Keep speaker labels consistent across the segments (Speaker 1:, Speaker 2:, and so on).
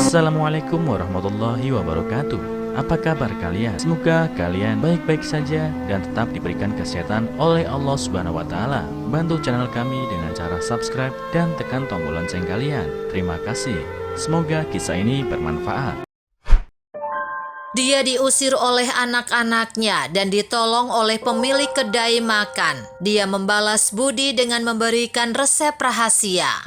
Speaker 1: Assalamualaikum warahmatullahi wabarakatuh. Apa kabar kalian? Semoga kalian baik-baik saja dan tetap diberikan kesehatan oleh Allah Subhanahu wa Ta'ala. Bantu channel kami dengan cara subscribe dan tekan tombol lonceng kalian. Terima kasih. Semoga kisah ini bermanfaat.
Speaker 2: Dia diusir oleh anak-anaknya dan ditolong oleh pemilik kedai makan. Dia membalas budi dengan memberikan resep rahasia.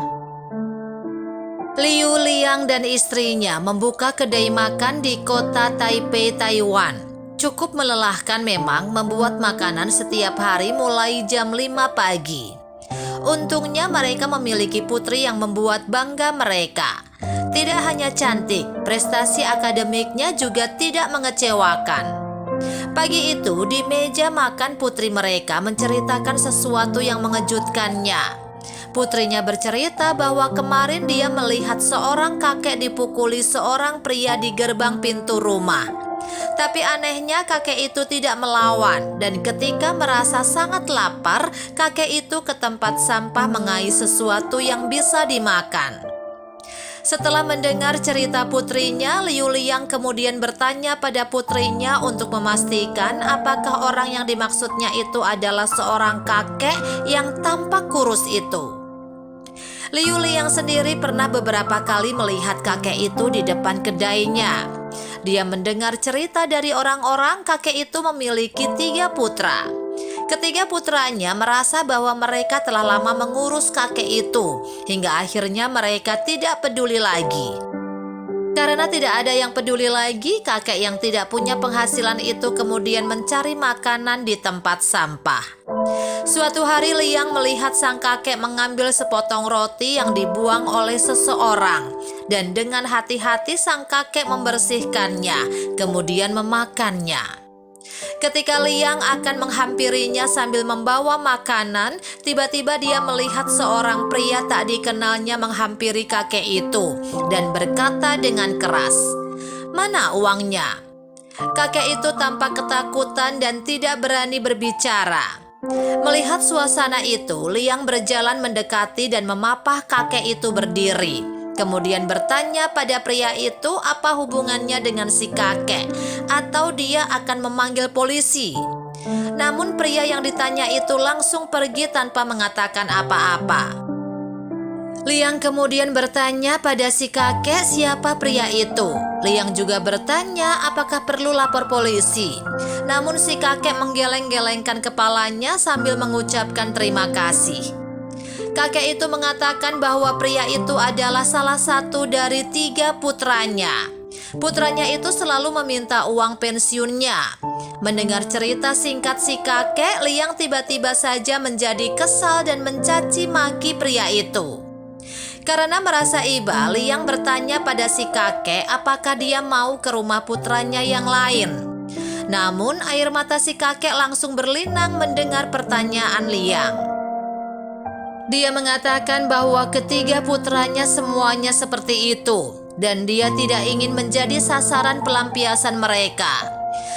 Speaker 2: Liu Liang dan istrinya membuka kedai makan di kota Taipei, Taiwan. Cukup melelahkan memang membuat makanan setiap hari mulai jam 5 pagi. Untungnya mereka memiliki putri yang membuat bangga mereka. Tidak hanya cantik, prestasi akademiknya juga tidak mengecewakan. Pagi itu di meja makan putri mereka menceritakan sesuatu yang mengejutkannya. Putrinya bercerita bahwa kemarin dia melihat seorang kakek dipukuli seorang pria di gerbang pintu rumah. Tapi anehnya kakek itu tidak melawan dan ketika merasa sangat lapar, kakek itu ke tempat sampah mengais sesuatu yang bisa dimakan. Setelah mendengar cerita putrinya, Liu Liang kemudian bertanya pada putrinya untuk memastikan apakah orang yang dimaksudnya itu adalah seorang kakek yang tampak kurus itu. Liu Liang sendiri pernah beberapa kali melihat kakek itu di depan kedainya. Dia mendengar cerita dari orang-orang kakek itu memiliki 3 putra. Ketiga putranya merasa bahwa mereka telah lama mengurus kakek itu, hingga akhirnya mereka tidak peduli lagi. Karena tidak ada yang peduli lagi, kakek yang tidak punya penghasilan itu kemudian mencari makanan di tempat sampah. Suatu hari Liang melihat sang kakek mengambil sepotong roti yang dibuang oleh seseorang. Dan dengan hati-hati sang kakek membersihkannya, kemudian memakannya. Ketika Liang akan menghampirinya sambil membawa makanan, tiba-tiba dia melihat seorang pria tak dikenalnya menghampiri kakek itu dan berkata dengan keras, "Mana uangnya?" Kakek itu tampak ketakutan dan tidak berani berbicara. Melihat suasana itu, Liang berjalan mendekati dan memapah kakek itu berdiri. Kemudian bertanya pada pria itu apa hubungannya dengan si kakek, atau dia akan memanggil polisi. Namun pria yang ditanya itu langsung pergi tanpa mengatakan apa-apa. Liang kemudian bertanya pada si kakek siapa pria itu. Liang juga bertanya apakah perlu lapor polisi. Namun si kakek menggeleng-gelengkan kepalanya sambil mengucapkan terima kasih. Kakek itu mengatakan bahwa pria itu adalah salah satu dari 3 putranya. Putranya itu selalu meminta uang pensiunnya. Mendengar cerita singkat si kakek, Liang tiba-tiba saja menjadi kesal dan mencaci maki pria itu. Karena merasa iba, Liang bertanya pada si kakek apakah dia mau ke rumah putranya yang lain. Namun air mata si kakek langsung berlinang mendengar pertanyaan Liang. Dia mengatakan bahwa ketiga putranya semuanya seperti itu dan dia tidak ingin menjadi sasaran pelampiasan mereka.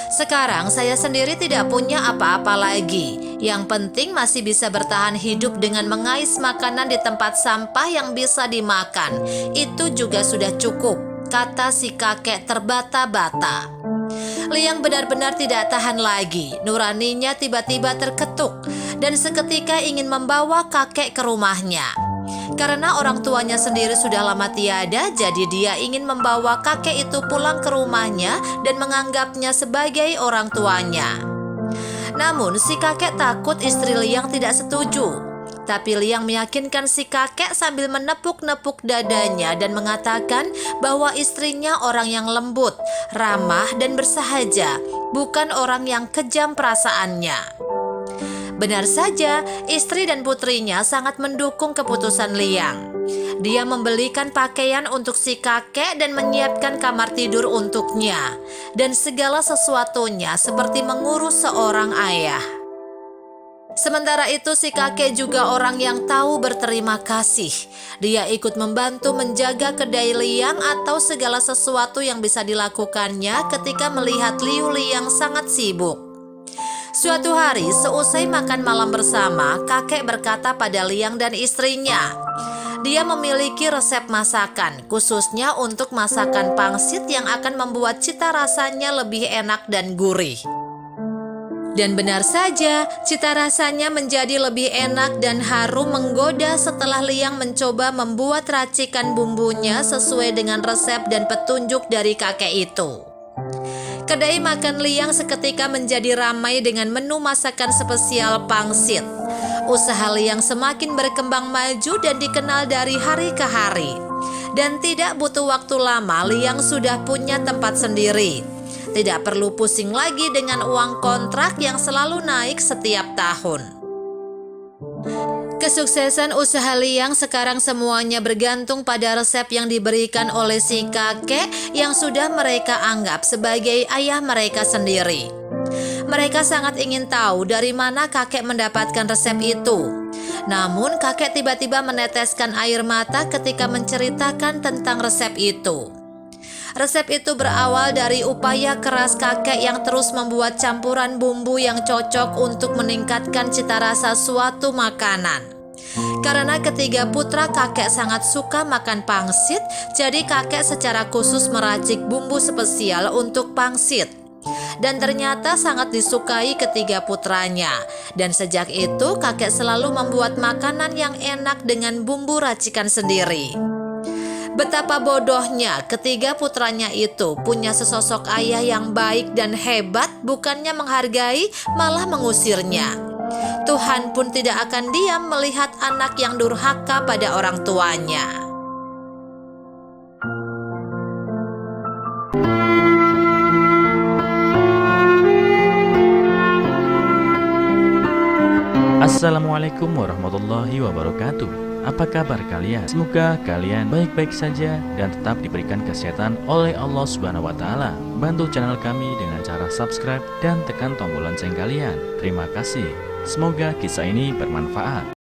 Speaker 2: Sekarang saya sendiri tidak punya apa-apa lagi. Yang penting masih bisa bertahan hidup dengan mengais makanan di tempat sampah yang bisa dimakan. Itu juga sudah cukup, kata si kakek terbata-bata. Liang benar-benar tidak tahan lagi. Nuraninya tiba-tiba terketuk dan seketika ingin membawa kakek ke rumahnya. Karena orang tuanya sendiri sudah lama tiada, jadi dia ingin membawa kakek itu pulang ke rumahnya dan menganggapnya sebagai orang tuanya. Namun si kakek takut istri Liang tidak setuju. Tapi Liang meyakinkan si kakek sambil menepuk-nepuk dadanya dan mengatakan bahwa istrinya orang yang lembut, ramah dan bersahaja, bukan orang yang kejam perasaannya. Benar saja, istri dan putrinya sangat mendukung keputusan Liang. Dia membelikan pakaian untuk si kakek dan menyiapkan kamar tidur untuknya. Dan segala sesuatunya seperti mengurus seorang ayah. Sementara itu si kakek juga orang yang tahu berterima kasih. Dia ikut membantu menjaga kedai Liang atau segala sesuatu yang bisa dilakukannya ketika melihat Liu Liang sangat sibuk. Suatu hari seusai makan malam bersama, kakek berkata pada Liang dan istrinya, Dia memiliki resep masakan, khususnya untuk masakan pangsit yang akan membuat cita rasanya lebih enak dan gurih. Dan benar saja, cita rasanya menjadi lebih enak dan harum menggoda setelah Liang mencoba membuat racikan bumbunya sesuai dengan resep dan petunjuk dari kakek itu. Kedai makan Liang seketika menjadi ramai dengan menu masakan spesial pangsit. Usaha Liang semakin berkembang maju dan dikenal dari hari ke hari. Dan tidak butuh waktu lama, Liang sudah punya tempat sendiri. Tidak perlu pusing lagi dengan uang kontrak yang selalu naik setiap tahun. Kesuksesan usaha Liang sekarang semuanya bergantung pada resep yang diberikan oleh si kakek yang sudah mereka anggap sebagai ayah mereka sendiri. Mereka sangat ingin tahu dari mana kakek mendapatkan resep itu. Namun kakek tiba-tiba meneteskan air mata ketika menceritakan tentang resep itu. Resep itu berawal dari upaya keras kakek yang terus membuat campuran bumbu yang cocok untuk meningkatkan cita rasa suatu makanan. Karena ketiga putra kakek sangat suka makan pangsit, jadi kakek secara khusus meracik bumbu spesial untuk pangsit. Dan ternyata sangat disukai ketiga putranya. Dan sejak itu kakek selalu membuat makanan yang enak dengan bumbu racikan sendiri. Betapa bodohnya ketiga putranya itu punya sesosok ayah yang baik dan hebat, bukannya menghargai, malah mengusirnya. Tuhan pun tidak akan diam melihat anak yang durhaka pada orang tuanya.
Speaker 1: Assalamualaikum warahmatullahi wabarakatuh. Apa kabar kalian? Semoga kalian baik-baik saja dan tetap diberikan kesehatan oleh Allah Subhanahu wa Ta'ala. Bantu channel kami dengan cara subscribe dan tekan tombol lonceng kalian. Terima kasih. Semoga kisah ini bermanfaat.